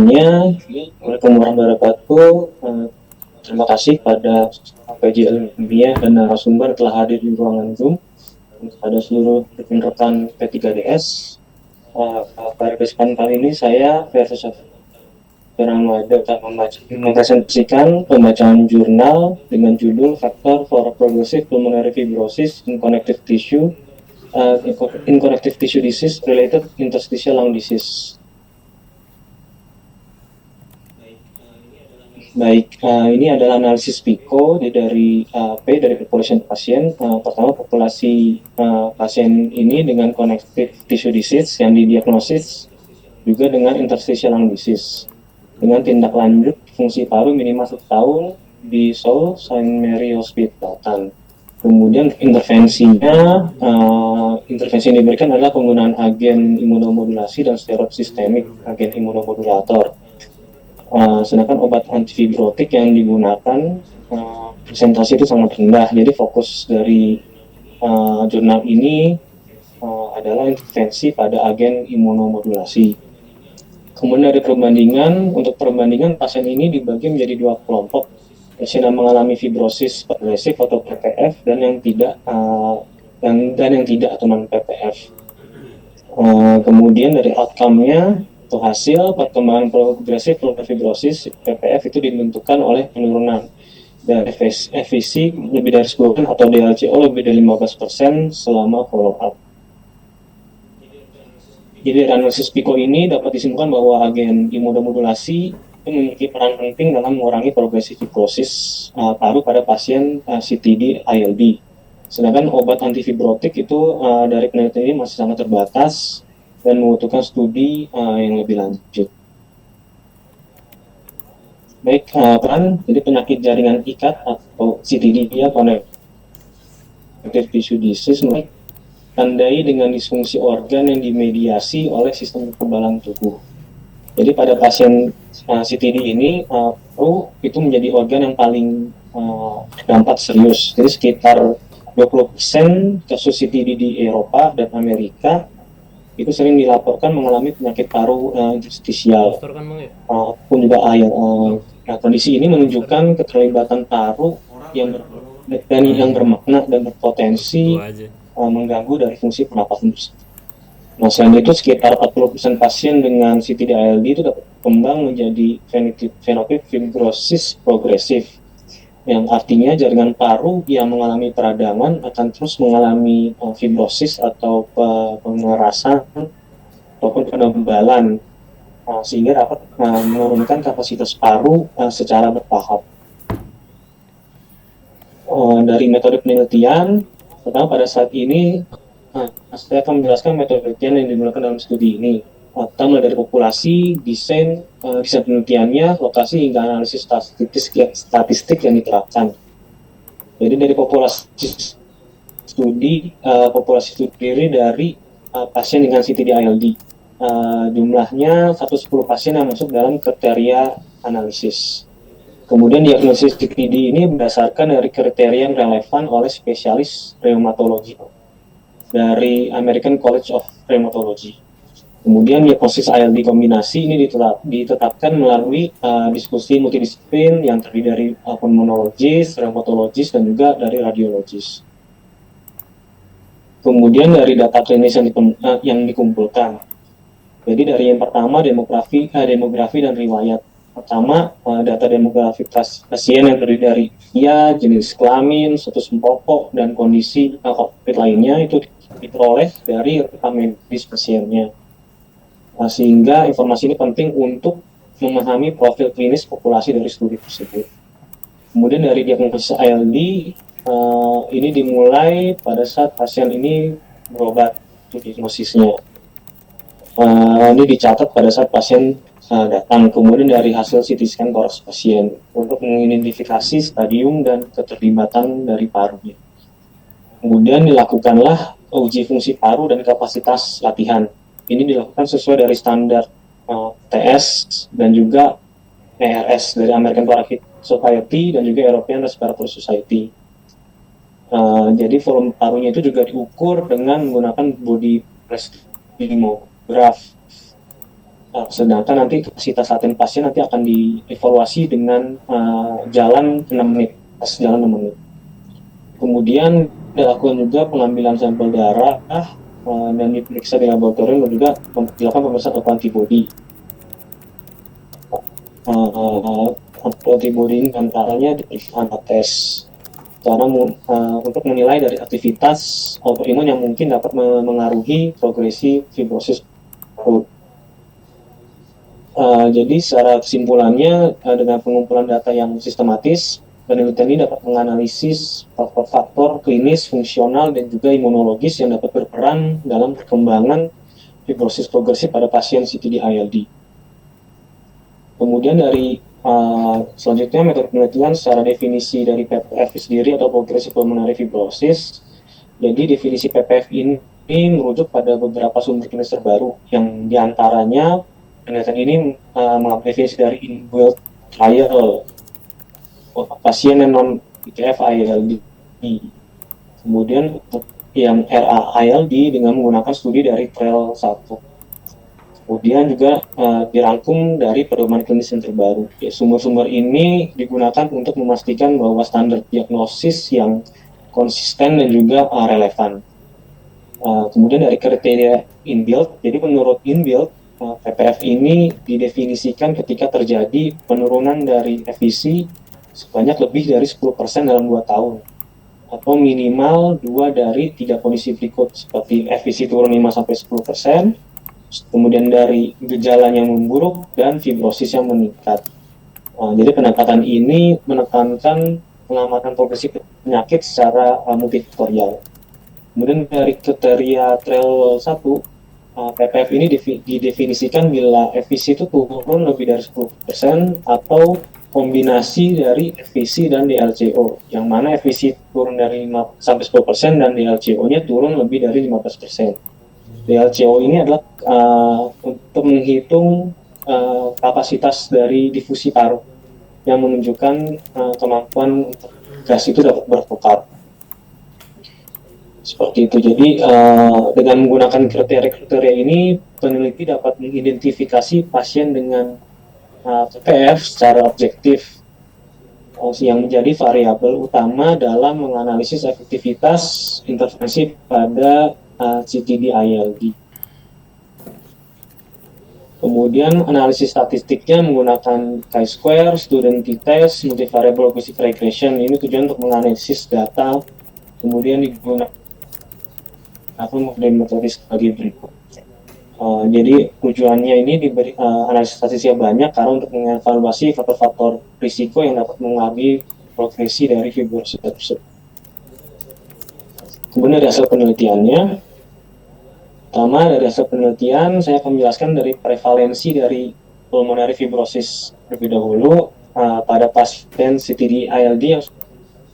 Waalaikumsalam warahmatullahi wabarakatuh. Terima kasih pada PJ Ilmiah dan narasumber telah hadir di ruangan Zoom. Pada seluruh rekan P3DS. Pada kesempatan kali ini saya versus Ramada akan mempresentasikan pembacaan jurnal dengan judul Factor for Progressive Pulmonary Fibrosis in Connective Tissue Disease Related Interstitial Lung Disease. Baik, ini adalah analisis PICO dari population pasien. Pertama, populasi pasien ini dengan connective tissue disease yang didiagnosis juga dengan interstitial lung disease dengan tindak lanjut fungsi paru minimal 1 tahun di Seoul Saint Mary Hospital. Kemudian intervensi yang diberikan adalah penggunaan agen imunomodulasi dan steroid sistemik, agen imunomodulator. Sedangkan obat antifibrotik yang digunakan presentasi itu sangat rendah. Jadi fokus dari jurnal ini adalah intervensi pada agen imunomodulasi. Kemudian dari perbandingan, untuk perbandingan pasien ini dibagi menjadi 2 kelompok, pasien yang mengalami fibrosis progresif atau PPF dan yang tidak atau non PPF. Kemudian dari outcome-nya atau hasil perkembangan progresif fibrosis PPF itu ditentukan oleh penurunan dari FVC lebih dari 10% atau DLCO lebih dari 15% selama follow up. Jadi dari analisis PICO ini dapat disimpulkan bahwa agen imunomodulasi itu memiliki peran penting dalam mengurangi progresi fibrosis paru pada pasien CTD ILD. Sedangkan obat antifibrotik itu dari penelitian ini masih sangat terbatas dan membutuhkan studi yang lebih lanjut. Baik, jadi penyakit jaringan ikat atau CTD ya, connective tissue disease, tandai dengan disfungsi organ yang dimediasi oleh sistem kekebalan tubuh. Jadi pada pasien CTD ini, paru itu menjadi organ yang paling dampak serius. Jadi sekitar 20% kasus CTD di Eropa dan Amerika itu sering dilaporkan mengalami penyakit paru interstisial pun juga air. Kondisi ini menunjukkan keterlibatan paru yang bermakna dan berpotensi mengganggu dari fungsi pernapasan. Nah, selain itu sekitar 40% pasien dengan CTD ILD itu dapat berkembang menjadi fenotip fibrosis progresif, yang artinya jaringan paru yang mengalami peradangan akan terus mengalami fibrosis atau pengerasan ataupun penebalan sehingga dapat menurunkan kapasitas paru secara bertahap. Dari metode penelitian, pertama pada saat ini saya akan menjelaskan metode penelitian yang digunakan dalam studi ini. Pertama dari populasi, desain penelitiannya, lokasi hingga analisis statistik yang diterapkan. Jadi dari populasi studi terdiri dari pasien dengan CTD ILD. Jumlahnya 110 pasien yang masuk dalam kriteria analisis. Kemudian diagnosis CTD ini berdasarkan dari kriteria yang relevan oleh spesialis reumatologi dari American College of Rheumatology. Kemudian diagnosis ILD kombinasi ini ditetapkan melalui diskusi multidisiplin yang terdiri dari pulmonologis, reumatologis, dan juga dari radiologis. Kemudian dari data klinis yang dikumpulkan. Jadi dari yang pertama demografi dan riwayat. Pertama, data demografi pasien yang terdiri dari usia, jenis kelamin, status pokok, dan kondisi COVID lainnya itu diperoleh dari rekam medis pasiennya. Sehingga informasi ini penting untuk memahami profil klinis populasi dari studi tersebut. Kemudian dari diagnosis ILD, ini dimulai pada saat pasien ini berobat untuk diagnosisnya. Ini dicatat pada saat pasien datang. Kemudian dari hasil CT scan toraks pasien untuk mengidentifikasi stadium dan keterlibatan dari parunya. Kemudian dilakukanlah uji fungsi paru dan kapasitas latihan. Ini dilakukan sesuai dari standar TS dan juga ERS dari American Thoracic Society dan juga European Respiratory Society. Jadi volume parunya itu juga diukur dengan menggunakan body plethysmograph. Sedangkan nanti kapasitas laten pasien nanti akan dievaluasi dengan jalan 6 menit, tes jalan 6 menit. Kemudian dilakukan juga pengambilan sampel darah dan diperiksa di laboratorium dan juga dilakukan pemeriksaan autoantibody. Antibody ini antaranya diperiksa tes cara untuk menilai dari aktivitas autoimun yang mungkin dapat mengaruhi progresi fibrosis perut. Jadi secara kesimpulannya dengan pengumpulan data yang sistematis, penelitian ini dapat menganalisis faktor-faktor klinis, fungsional, dan juga imunologis yang dapat berperan dalam perkembangan fibrosis progresif pada pasien CTD-ILD. Kemudian dari selanjutnya metode penelitian secara definisi dari PPF sendiri atau progressive pulmonary fibrosis. Jadi definisi PPF ini merujuk pada beberapa sumber klinis terbaru yang diantaranya penelitian ini mengambil definisi dari INBUILD trial pasien yang non PPF ILD. Kemudian yang RA-ILD dengan menggunakan studi dari trial 1. Kemudian juga dirangkum dari pedoman klinis yang terbaru. Sumber-sumber ini digunakan untuk memastikan bahwa standar diagnosis yang konsisten dan juga relevan. Kemudian dari kriteria INBUILD, jadi menurut INBUILD, PPF ini didefinisikan ketika terjadi penurunan dari FVC sebanyak lebih dari 10% dalam 2 tahun. Atau minimal 2 dari 3 kondisi berikut, seperti FVC turun 5-10%, kemudian dari gejala yang memburuk dan fibrosis yang meningkat. Jadi pendekatan ini menekankan pengamatan progresi penyakit secara multifaktorial. Kemudian dari kriteria trial 1, PPF ini didefinisikan bila FVC itu turun lebih dari 10% atau kombinasi dari FVC dan DLCO, yang mana FVC turun dari 5-10% dan DLCO-nya turun lebih dari 15%. DLCO ini adalah untuk menghitung kapasitas dari difusi paru yang menunjukkan kemampuan untuk gas itu dapat bertukar. Seperti itu. Jadi dengan menggunakan kriteria-kriteria ini, peneliti dapat mengidentifikasi pasien dengan PPF secara objektif yang menjadi variabel utama dalam menganalisis efektivitas intervensi pada CTD-ILD. Kemudian analisis statistiknya menggunakan chi-square, student t-test, multivariable logistic regression. Ini tujuan untuk menganalisis data, kemudian digunakan model metode sebagai berikut. Jadi tujuannya ini diberi analisis statistiknya banyak karena untuk mengevaluasi faktor-faktor risiko yang dapat mengaruhi progresi dari fibrosis tersebut. Kemudian dari hasil penelitiannya, pertama dari hasil penelitian saya akan menjelaskan dari prevalensi dari pulmonary fibrosis terlebih dahulu pada pasien CTD-ILD yang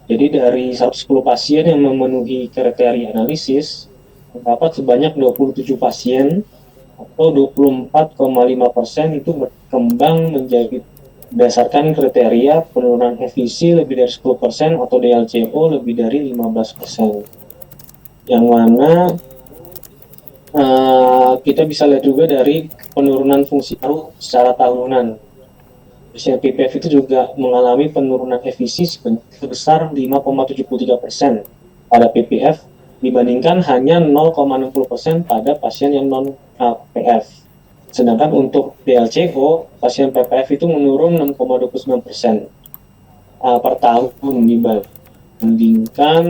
jadi dari 110 pasien yang memenuhi kriteria analisis terdapat sebanyak 27 pasien atau 24,5% itu berkembang menjadi berdasarkan kriteria penurunan FVC lebih dari 10% atau DLCO lebih dari 15%. Yang mana kita bisa lihat juga dari penurunan fungsi paru secara tahunan. Pasien PPF itu juga mengalami penurunan FVC sebesar 5,73% pada PPF dibandingkan hanya 0,60% pada pasien yang non PPF. Sedangkan untuk DLCO, pasien PPF itu menurun 6,29% per tahun dibandingkan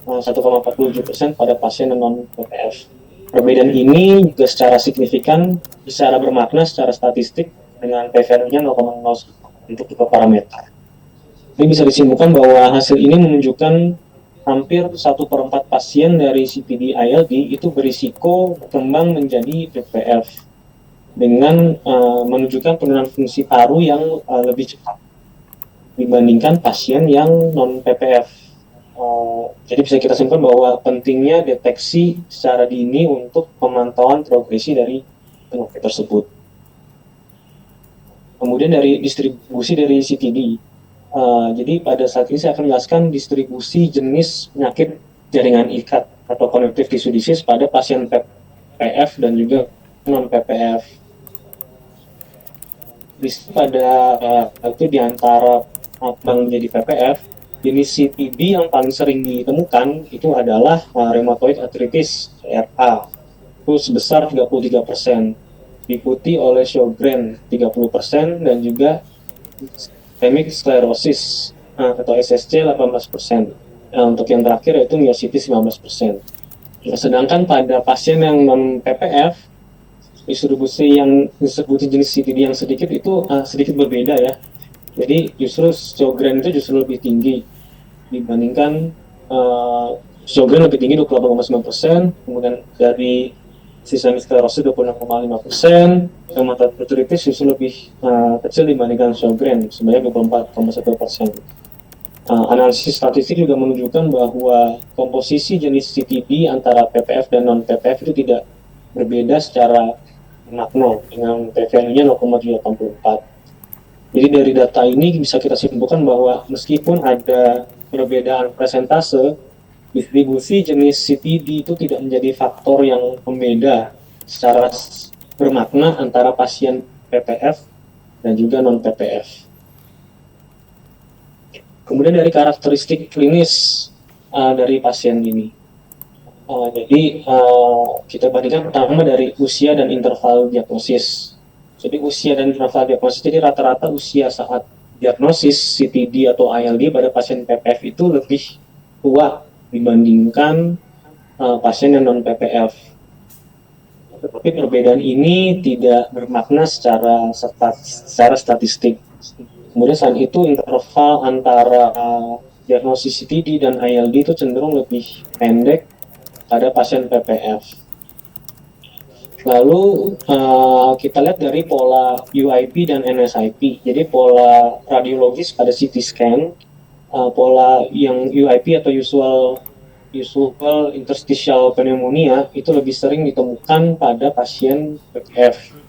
1,47% pada pasien non PPF. Perbedaan ini juga secara signifikan, secara bermakna, secara statistik dengan p-value-nya 0,0 untuk tipe parameter. Ini bisa disimpulkan bahwa hasil ini menunjukkan hampir 1/4 pasien dari CTD-ILD itu berisiko berkembang menjadi PPF dengan menunjukkan penurunan fungsi paru yang lebih cepat dibandingkan pasien yang non-PPF. Jadi bisa kita simpulkan bahwa pentingnya deteksi secara dini untuk pemantauan progresi dari penyakit tersebut. Kemudian dari distribusi dari CTD. Jadi pada saat ini saya akan menjelaskan distribusi jenis penyakit jaringan ikat atau connective tissue disease pada pasien PPF dan juga non-PPF. pada itu di antara yang menjadi PPF, jenis CTD yang paling sering ditemukan itu adalah rheumatoid arthritis (RA), itu sebesar 33%, diikuti oleh Sjogren 30%, dan juga systemic sclerosis atau SSC 18%. Untuk yang terakhir yaitu myositis 19%. Sedangkan pada pasien yang non PPF, distribusi yang disebut jenis CTD yang sedikit itu sedikit berbeda ya. Jadi justru Sjogren itu justru lebih tinggi dibandingkan Sjogren lebih tinggi 28,9%, kemudian dari systemic sclerosis 26,5%, rheumatoid arthritis justru lebih kecil dibandingkan Sjogren sebanyak 24,1%. Analisis statistik juga menunjukkan bahwa komposisi jenis CTD antara PPF dan non-PPF itu tidak berbeda secara makna dengan p-value-nya 0,84. Jadi dari data ini bisa kita simpulkan bahwa meskipun ada perbedaan persentase, distribusi jenis CTD itu tidak menjadi faktor yang membeda secara bermakna antara pasien PPF dan juga non-PPF. Kemudian dari karakteristik klinis dari pasien ini. Jadi kita bandingkan pertama dari usia dan interval diagnosis. Jadi usia dan interval diagnosis, jadi rata-rata usia saat diagnosis CTD atau ILD pada pasien PPF itu lebih tua dibandingkan pasien yang non-PPF. Tetapi perbedaan ini tidak bermakna secara statistik. Kemudian saat itu interval antara diagnosis CTD dan ILD itu cenderung lebih pendek pada pasien PPF. Lalu kita lihat dari pola UIP dan NSIP. Jadi pola radiologis pada CT scan, pola yang UIP atau usual interstitial pneumonia itu lebih sering ditemukan pada pasien PPF,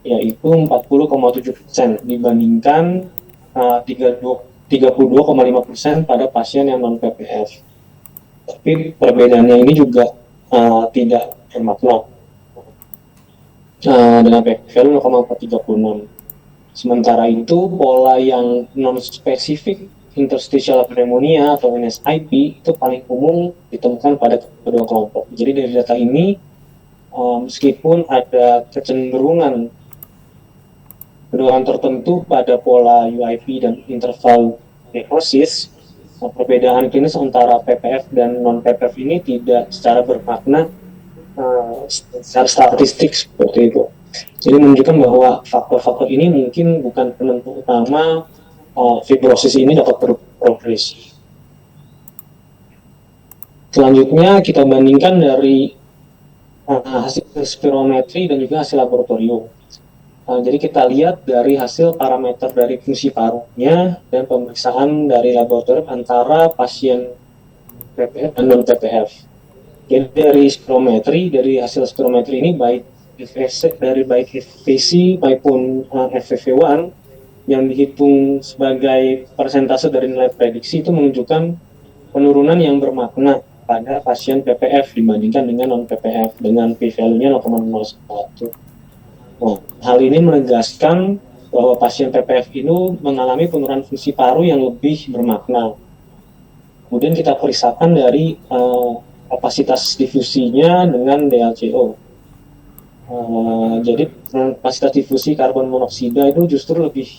yaitu 40,7% dibandingkan 32,5% pada pasien yang non-PPF. Tapi perbedaannya ini juga tidak bermakna. Dengan p-value 0,436. Sementara itu pola yang non-spesifik interstitial pneumonia atau NSIP itu paling umum ditemukan pada kedua kelompok. Jadi dari data ini meskipun ada kecenderungan tertentu pada pola UIP dan interval diagnosis, perbedaan klinis antara PPF dan non-PPF ini tidak secara bermakna secara statistik seperti itu. Jadi menunjukkan bahwa faktor-faktor ini mungkin bukan penentu utama fibrosis ini dapat berprogresi. Selanjutnya kita bandingkan dari hasil spirometri dan juga hasil laboratorium. Jadi kita lihat dari hasil parameter dari fungsi parunya dan pemeriksaan dari laboratorium antara pasien PPF dan non-PPF. Jadi dari spirometri, dari hasil spirometri ini baik FVC maupun FEV1 yang dihitung sebagai persentase dari nilai prediksi itu menunjukkan penurunan yang bermakna pada pasien PPF dibandingkan dengan non-PPF dengan p-value-nya 0,01. Nah, hal ini menegaskan bahwa pasien PPF ini mengalami penurunan fungsi paru yang lebih bermakna. Kemudian kita periksakan dari kapasitas difusinya dengan DLCO. Jadi kapasitas difusi karbon monoksida itu justru lebih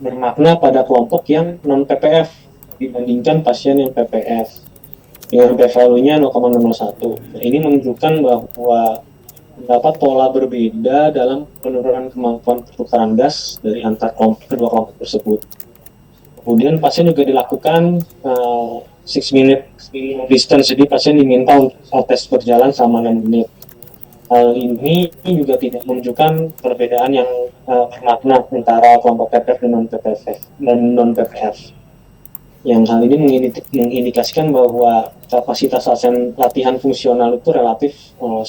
bermakna pada kelompok yang non-PPF dibandingkan pasien yang PPF dengan p-value-nya 0,01. Ini menunjukkan bahwa terdapat pola berbeda dalam penurunan kemampuan pertukaran gas dari antar kedua kelompok tersebut. Kemudian pasien juga dilakukan 6-minute distance, jadi pasien diminta untuk tes berjalan selama 6 menit. Hal ini juga tidak menunjukkan perbedaan yang bermakna antara kelompok PPF dan non-PPF. Yang hal ini mengindikasikan bahwa kapasitas latihan fungsional itu relatif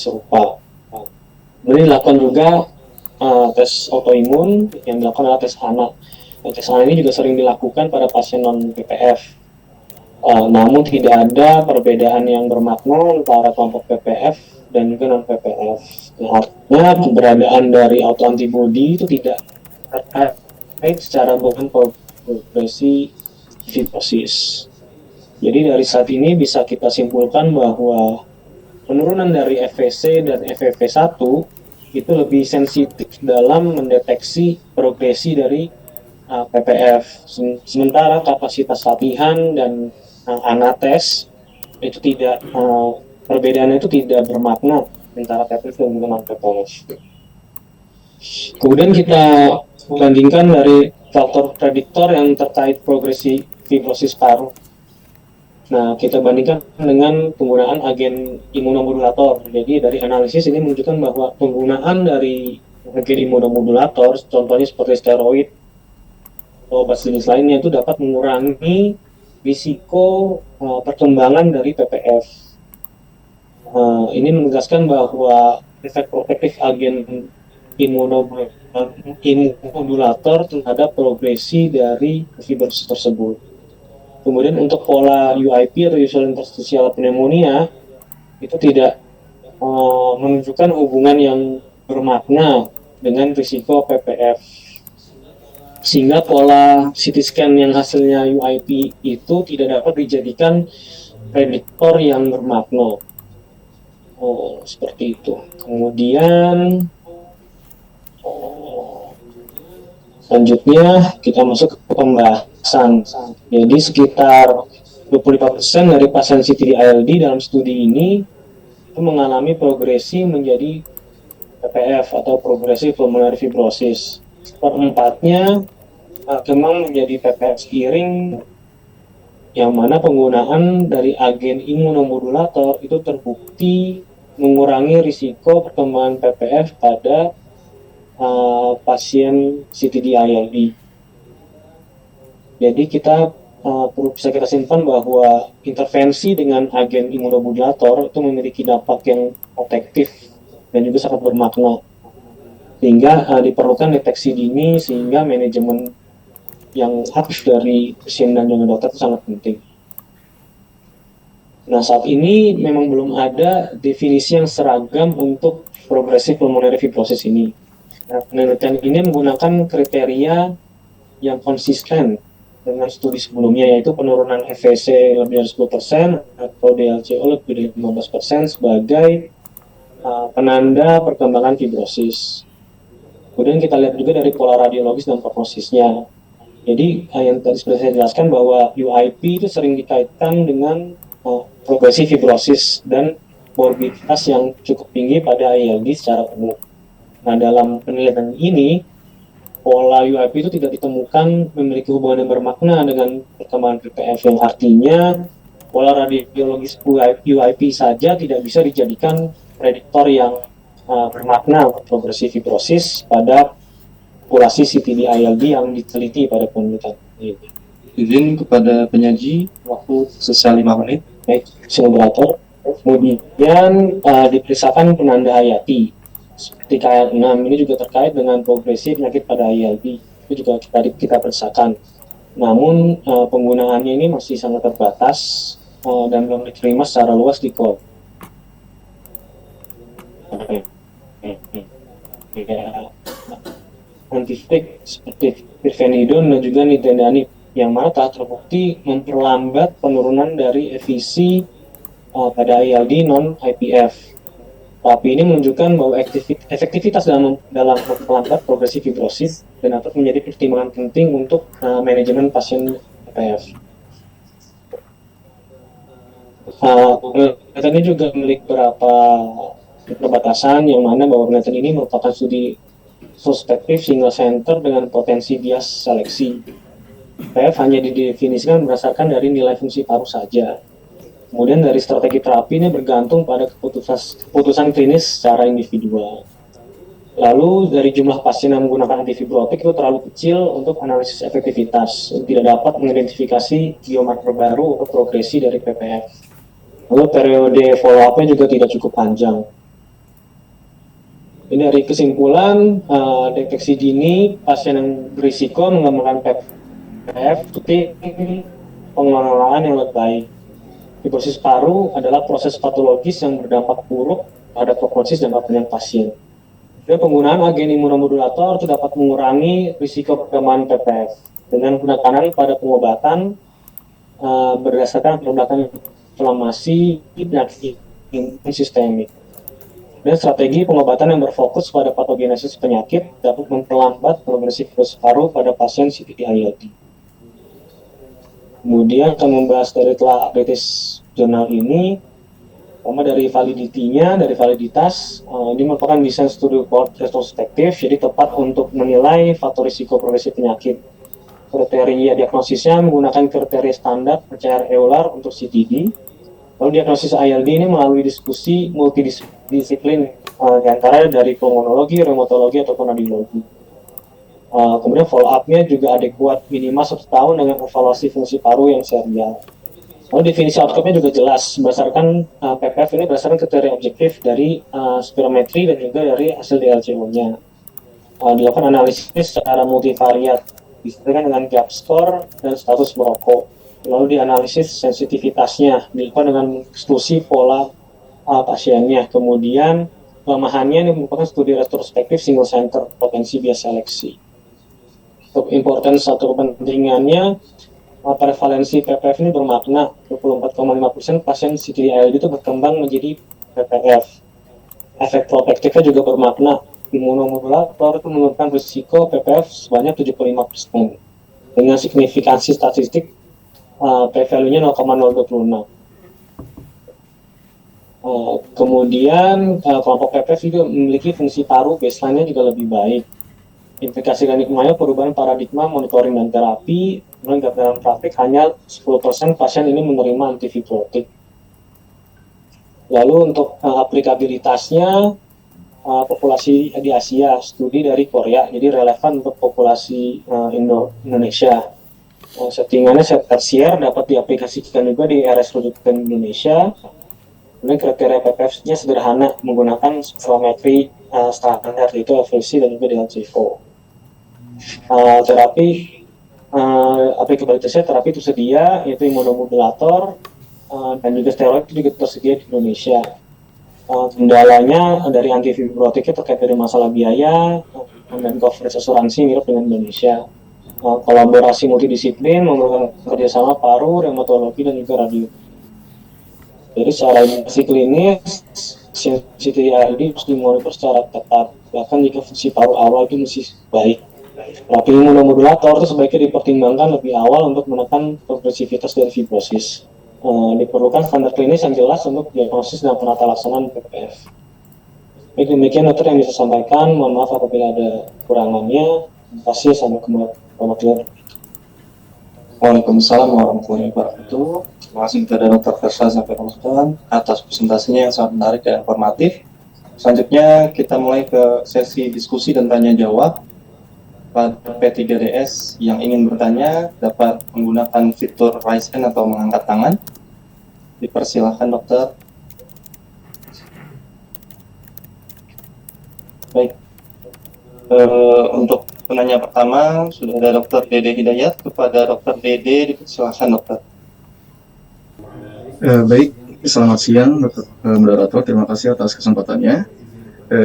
serupa. Kemudian dilakukan juga tes autoimun yang dilakukan adalah tes ANA. Tes ANA ini juga sering dilakukan pada pasien non-PPF. Namun tidak ada perbedaan yang bermakna antara kelompok PPF dan juga non-PPF. Artinya keberadaan dari autoantibody itu tidak terkait secara bukan progresi fibrosis. Jadi dari saat ini bisa kita simpulkan bahwa penurunan dari FVC dan FEV1 itu lebih sensitif dalam mendeteksi progresi dari PPF. Sementara kapasitas latihan dan anates itu tidak perbedaannya itu tidak bermakna antara PPF dan non-PPF. Kemudian kita bandingkan dari faktor prediktor yang terkait progresi fibrosis paru. Nah, kita bandingkan dengan penggunaan agen imunomodulator. Jadi dari analisis ini menunjukkan bahwa penggunaan dari agen imunomodulator, contohnya seperti steroid atau obat jenis lainnya, itu dapat mengurangi risiko perkembangan dari PPF. Ini menegaskan bahwa efek protektif agen imunomodulator terhadap progresi dari fibrosis tersebut. Kemudian untuk pola UIP atau usual interstitial pneumonia itu tidak menunjukkan hubungan yang bermakna dengan risiko PPF. Sehingga pola CT scan yang hasilnya UIP itu tidak dapat dijadikan prediktor yang bermakna. Seperti itu. Kemudian selanjutnya kita masuk ke pembahasan. Jadi sekitar 25% dari pasien CTD-ILD dalam studi ini itu mengalami progresi menjadi PPF atau progressive pulmonary fibrosis. Seperempatnya kemang menjadi PPF seiring, yang mana penggunaan dari agen imunomodulator itu terbukti mengurangi risiko perkembangan PPF pada pasien CTD-ILD. Jadi kita perlu bisa kita simpan bahwa intervensi dengan agen imunomodulator itu memiliki dampak yang protektif dan juga sangat bermakna, sehingga diperlukan deteksi dini, sehingga manajemen yang aktif dari pasien dan juga dokter itu sangat penting. Nah, saat ini memang belum ada definisi yang seragam untuk progressive pulmonary fibrosis ini. Nah, penelitian ini menggunakan kriteria yang konsisten dengan studi sebelumnya, yaitu penurunan FVC lebih dari 10% atau DLCO lebih dari 15% sebagai penanda perkembangan fibrosis. Kemudian kita lihat juga dari pola radiologis dan prognosisnya. Jadi yang tadi sudah saya jelaskan bahwa UIP itu sering dikaitkan dengan progresi fibrosis dan morbiditas yang cukup tinggi pada ILD secara umum. Nah, dalam penelitian ini, pola UIP itu tidak ditemukan memiliki hubungan yang bermakna dengan perkembangan PPF, yang artinya pola radiologis UIP saja tidak bisa dijadikan prediktor yang bermakna untuk progresi fibrosis pada populasi CTD-ILD yang diteliti pada penelitian ini. Izin kepada penyaji, waktu sisa 5 menit. Baik, simulator. Kemudian diperiksakan penanda hayati. Seperti KL6 ini juga terkait dengan progresi penyakit pada ILD, itu juga kita periksakan. Namun penggunaannya ini masih sangat terbatas dan belum diterima secara luas di KOL. Antivirik seperti pirfenidon dan juga nintedanib, yang mana telah terbukti memperlambat penurunan dari efisi pada ILD non-IPF. Tapi ini menunjukkan bahwa efektivitas dalam memperlambat progresi fibrosis dan dapat menjadi pertimbangan penting untuk manajemen pasien PPF. Penelitian ini juga memiliki beberapa perbatasan, yang mana bahwa penelitian ini merupakan studi prospektif single center dengan potensi bias seleksi. PPF hanya didefinisikan berdasarkan dari nilai fungsi paru saja. Kemudian dari strategi terapi ini bergantung pada keputusan klinis secara individual. Lalu dari jumlah pasien yang menggunakan antifibrotik itu terlalu kecil untuk analisis efektivitas, tidak dapat mengidentifikasi biomarker baru untuk progresi dari PPF. Lalu periode follow-up-nya juga tidak cukup panjang. Ini dari kesimpulan, deteksi dini pasien yang berisiko mengembangkan PPF seperti pengelolaan yang lebih baik. Fibrosis paru adalah proses patologis yang berdampak buruk pada prognosis dan kepentingan pasien. Dan penggunaan agen imunomodulator itu dapat mengurangi risiko perkembangan PPF dengan penekanan pada pengobatan berdasarkan pelebatan inflamasi penyakit sistemik. Dan strategi pengobatan yang berfokus pada patogenesis penyakit dapat memperlambat progresi virus paru pada pasien CTD-ILD. Kemudian akan membahas dari telah updates jurnal ini, pertama dari validitinya, dari validitas, ini merupakan desain studi cohort retrospektif, jadi tepat untuk menilai faktor risiko progresi penyakit. Kriteria diagnosisnya menggunakan kriteria standar PCR euler untuk CTD. Lalu diagnosis ILD ini melalui diskusi multidisiplin diantara dari pulmonologi, reumatologi, ataupun radiologi. Kemudian follow up-nya juga adekuat minimal 1 tahun dengan evaluasi fungsi paru yang serial. Lalu definisi outcome-nya juga jelas berdasarkan PPF ini berdasarkan kriteria objektif dari spirometri dan juga dari hasil DLCO-nya. Dilakukan analisis secara multivariat disesuaikan dengan gap score dan status merokok. Lalu dianalisis sensitivitasnya dilakukan dengan eksklusi pola pasiennya. Kemudian kelemahannya ini merupakan studi retrospektif single center potensi bias seleksi. Untuk importance atau kepentingannya, prevalensi PPF ini bermakna 24,5% pasien CTD-ILD itu berkembang menjadi PPF. Efek protektifnya juga bermakna imunomodulator itu menurunkan risiko PPF sebanyak 75% dengan signifikansi statistik p-value-nya 0,026. Kemudian kelompok PPF juga memiliki fungsi paru baseline-nya juga lebih baik. Implikasi kliniknya perubahan paradigma monitoring dan terapi, dalam praktik hanya 10% pasien ini menerima antifibrotik. Lalu untuk aplikabilitasnya, populasi di Asia, studi dari Korea, jadi relevan untuk populasi Indonesia. Settingannya tersier dapat diaplikasikan juga di RS rujukan Indonesia. Kemudian kriteria PPF-nya sederhana, menggunakan spirometri standar yaitu FVC dan juga DLCO. Terapi aplikabilitasnya terapi tersedia yaitu imunomodulator dan juga steroid itu juga tersedia di Indonesia. Kendalanya dari antifibrotiknya terkait dari masalah biaya dan coverage asuransi mirip dengan Indonesia. Kolaborasi multidisiplin memerlukan kerjasama paru, reumatologi, dan juga radio. Jadi secara indikasi klinis, CTD-ILD harus dimonitor secara ketat, bahkan jika fungsi paru awal itu masih baik. Terapi imunomodulator itu sebaiknya dipertimbangkan lebih awal untuk menekan progresivitas dari fibrosis. Diperlukan standar klinis yang jelas untuk diagnosis dan penata laksanaan PPF. Baik, demikian dokter yang bisa sampaikan. Mohon maaf apabila ada kekurangannya. Terima kasih, sampai kembali. Waalaikumsalam warahmatullahi wabarakatuh. Terima kasih kepada Dr. Versha sampai Ramadan atas presentasinya yang sangat menarik dan informatif. Selanjutnya kita mulai ke sesi diskusi dan tanya jawab. Pada P3DS yang ingin bertanya dapat menggunakan fitur raise hand atau mengangkat tangan. Dipersilahkan dokter. Baik. Untuk penanya pertama sudah ada Dr. Dede Hidayat. Kepada Dr. Dede dipersilahkan dokter. Baik, selamat siang Dr. Moderator. Terima kasih atas kesempatannya.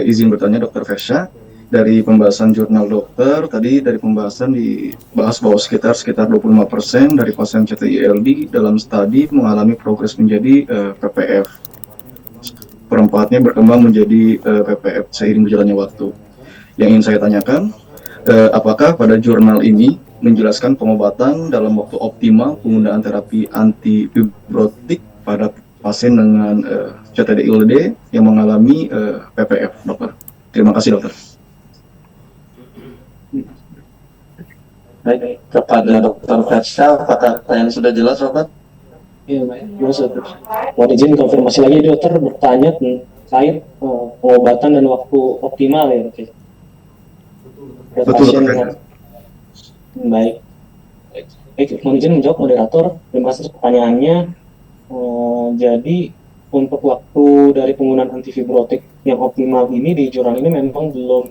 Izin bertanya Dr. Versha. Dari pembahasan jurnal dokter, tadi dari pembahasan dibahas bahwa sekitar 25% dari pasien CTD-ILD dalam studi mengalami progres menjadi PPF. Perempatnya berkembang menjadi PPF seiring berjalannya waktu. Yang ingin saya tanyakan, apakah pada jurnal ini menjelaskan pengobatan dalam waktu optimal penggunaan terapi antifibrotik pada pasien dengan CTD-ILD yang mengalami PPF, dokter? Terima kasih, dokter. Baik, kepada Dr. Versha, apakah pertanyaan sudah jelas, dokter? Iya, baik. Mohon izin konfirmasi lagi, dokter bertanya terkait pengobatan dan waktu optimal ya, oke. Betul, dokter. Baik. Baik, mohon izin menjawab moderator. Terima kasih pertanyaannya. Jadi untuk waktu dari penggunaan antifibrotik yang optimal ini di jurnal ini memang belum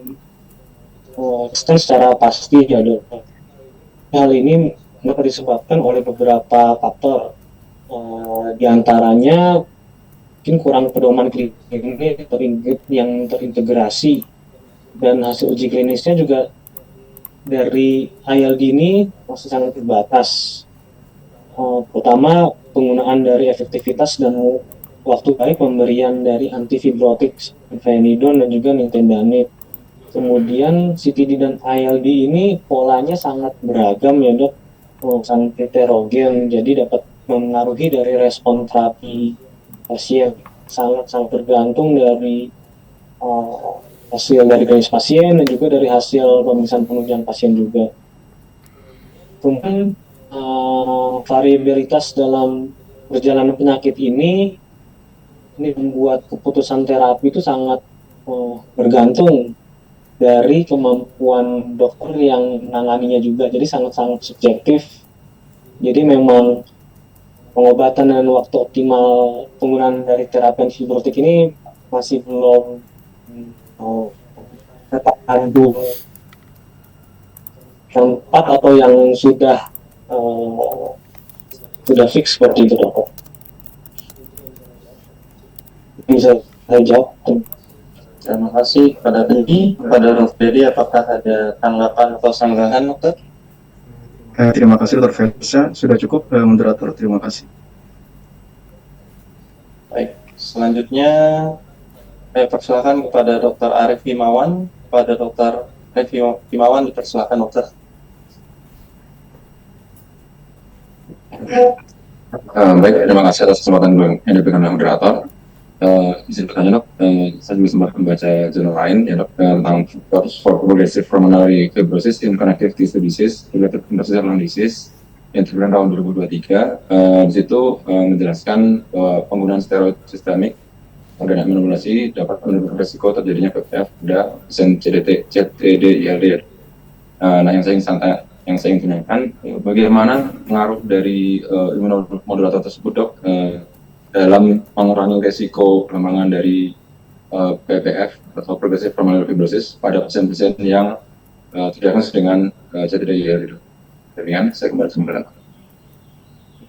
konsisten secara pasti ya, dokter. Hal ini dapat disebabkan oleh beberapa faktor, di antaranya mungkin kurang pedoman klinik yang terintegrasi dan hasil uji klinisnya juga dari ILD ini masih sangat terbatas. Pertama, penggunaan dari efektivitas dan waktu baik pemberian dari antifibrotik, fenidon dan juga nintedanib. Kemudian CTD dan ILD ini polanya sangat beragam ya dok, sangat heterogen, jadi dapat mempengaruhi dari respon terapi pasien, sangat tergantung dari hasil dari klinis pasien dan juga dari hasil pemeriksaan penunjang pasien juga. Kemudian variabilitas dalam perjalanan penyakit ini membuat keputusan terapi itu sangat bergantung dari kemampuan dokter yang menanganinya juga, jadi sangat-sangat subjektif. Jadi memang pengobatan dan waktu optimal penggunaan dari terapi antibiotik ini masih belum terpadu yang tepat atau yang sudah fix seperti itu dokter. Bisa saya jawab? Terima kasih kepada Dedi. Kepada Dr. Dedi, apakah ada tanggapan atau sanggahan, dokter? Terima kasih Dr. Fersha, sudah cukup moderator, terima kasih. Baik, selanjutnya saya persilakan kepada Dr. Arief Himawan. Kepada Dr. Arief Himawan dipersilakan dokter. Baik, terima kasih atas kesempatan yang diberikan oleh moderator. Izin bertanya dok, saya juga sempat membaca jurnal lain ya dok, tentang Factors for Progressive Pulmonary Fibrosis in Connective Tissue Disease Related Interstitial Lung Disease yang terbit tahun 2023. Di situ menjelaskan bahwa penggunaan steroid sistemik dan imunoglobulasi dapat menurunkan risiko terjadinya PPF pada pasien CTD-ILD. Nah, yang saya ingin tanyakan, bagaimana pengaruh dari imunomodulator tersebut dok dalam mengurangi risiko pengembangan dari PPF atau Progressive Pulmonary Fibrosis pada pasien-pasien yang terdiagnosis dengan CTD-ILD. Demikian, saya kembali ke.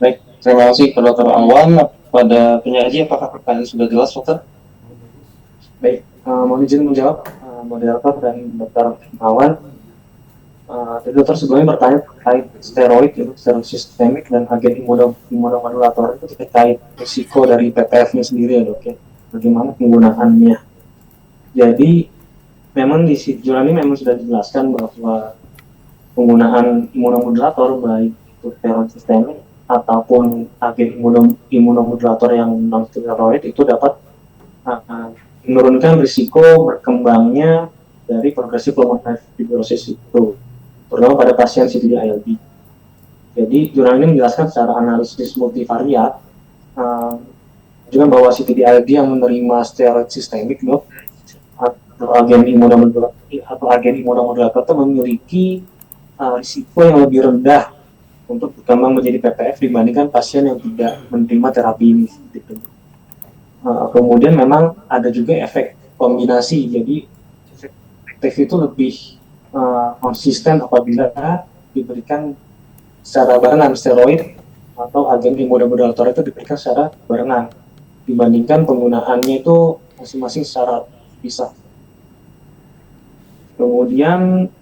Baik, terima kasih ke Dr. Awan. Pada penyaji, apakah pertanyaan sudah jelas, dokter? Baik, mohon izin menjawab moderator dan Dr. Awan. Dokter sebelumnya bertanya terkait steroid, steroid sistemik dan agen imunomodulator itu terkait risiko dari PPF-nya sendiri ya dok ya, bagaimana penggunaannya. Jadi memang di jurnal ini memang sudah dijelaskan bahwa penggunaan imunomodulator baik itu steroid sistemik ataupun agen imunomodulator yang non steroid itu dapat menurunkan risiko berkembangnya dari progresif pulmonary fibrosis itu, terutama pada pasien CTD-ILD. Jadi jurnal ini menjelaskan secara analisis multivariat juga bahwa CTD-ILD yang menerima steroid sistemik dok atau agen imunomodulator itu memiliki risiko yang lebih rendah untuk berkembang menjadi PPF dibandingkan pasien yang tidak menerima terapi ini. Kemudian memang ada juga efek kombinasi, jadi efektif itu lebih konsisten apabila diberikan secara barengan steroid atau agen imunomodulator itu diberikan secara barengan dibandingkan penggunaannya itu masing-masing secara pisah. Kemudian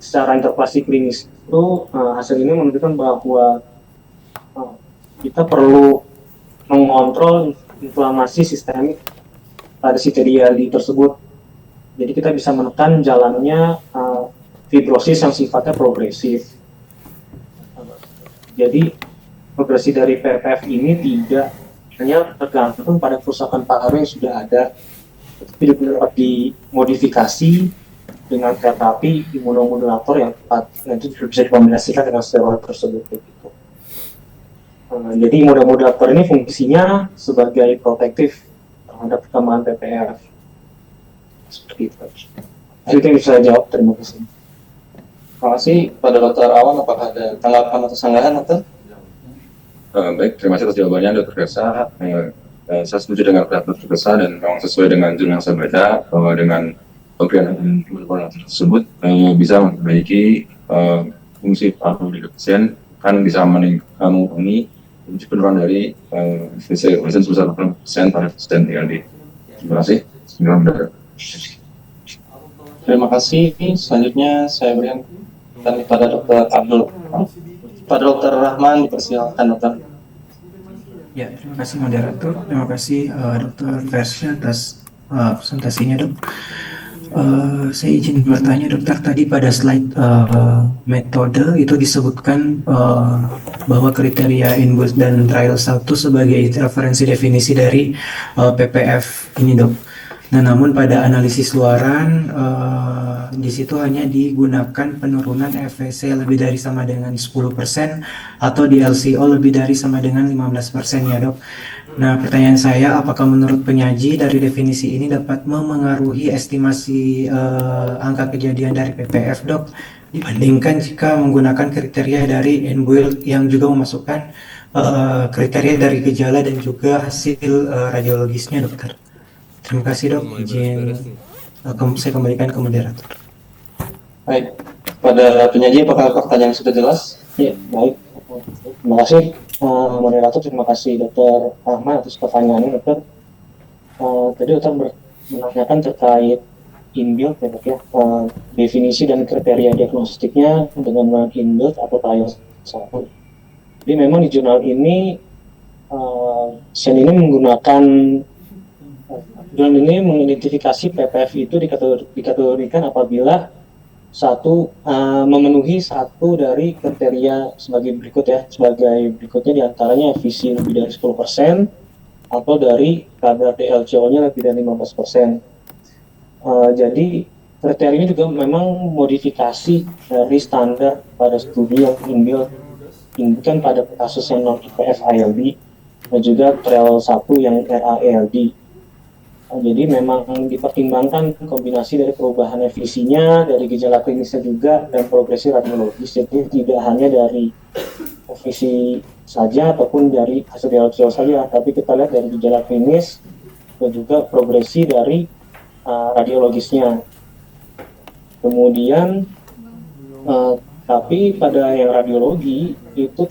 secara interpretasi klinis itu hasil ini menunjukkan bahwa kita perlu mengontrol inflamasi sistemik pada CTD-ILD tersebut. Jadi kita bisa menekan jalannya fibrosis yang sifatnya progresif. Jadi progresi dari PPF ini tidak hanya tergantung pada kerusakan paru yang sudah ada, tapi juga dapat dimodifikasi dengan terapi imunomodulator yang tepat. Nah, itu bisa dikombinasikan dengan steroid tersebut. Gitu. Jadi imunomodulator ini fungsinya sebagai protektif terhadap perkembangan PPF. Seperti itu. Itu yang bisa saya jawab. Terima kasih. Terima kasih pada Dr. Awan. Apakah ada tanggapan atau sanggahan, dokter? Baik, terima kasih atas jawabannya Dr. Fersha. Saya setuju dengan pendapat Dr. Fersha dan memang sesuai dengan jurnal yang saya baca bahwa dengan pemberian imunomodulator tersebut bisa memperbaiki fungsi paru di pasien, kan bisa mengurangi penurunan dari pasien sebesar 80% pada pasien ILD. Terima kasih. Terima kasih. Selanjutnya saya berikan kepada Dr. Abdul. Pada Dr. Rahman, dipersilakan dokter. Ya, terima kasih moderator. Terima kasih Dr. Versya atas presentasinya, dok. Saya izin bertanya, dokter. Tadi pada slide metode itu disebutkan bahwa kriteria input dan trial 1 sebagai referensi definisi dari PPF ini, dok. Nah, namun pada analisis luaran di situ hanya digunakan penurunan FVC lebih dari sama dengan 10% atau di LCO lebih dari sama dengan 15% ya, dok. Nah, pertanyaan saya, apakah menurut penyaji dari definisi ini dapat memengaruhi estimasi angka kejadian dari PPF, dok, dibandingkan jika menggunakan kriteria dari NBUIL yang juga memasukkan kriteria dari gejala dan juga hasil radiologisnya, dokter. Terima kasih, dok. Izin saya kembalikan ke moderator. Baik, pada penyaji apakah pertanyaan sudah jelas? Ya, baik. Terima kasih moderator, terima kasih Dr. Rahman atas pertanyaannya, dokter. Tadi dokter menanyakan terkait inbuild ya, dok ya, definisi dan kriteria diagnostiknya dengan inbuild atau trial 1. Jadi memang di jurnal ini jurnal ini mengidentifikasi PPF itu dikategorikan apabila memenuhi satu dari kriteria sebagai berikutnya diantaranya FVC lebih dari 10% atau dari kadar DLCO-nya lebih dari 15%. Jadi kriteria ini juga memang modifikasi dari standar pada studi yang inbuilt bukan pada kasus yang non IPF ILD dan juga trial 1 yang RALD. Jadi memang dipertimbangkan kombinasi dari perubahan efisinya, dari gejala klinisnya juga, dan progresi radiologis. Jadi tidak hanya dari efisi saja ataupun dari hasil DLCO saja, tapi kita lihat dari gejala klinis dan juga progresi dari radiologisnya. Kemudian, tapi pada yang radiologi itu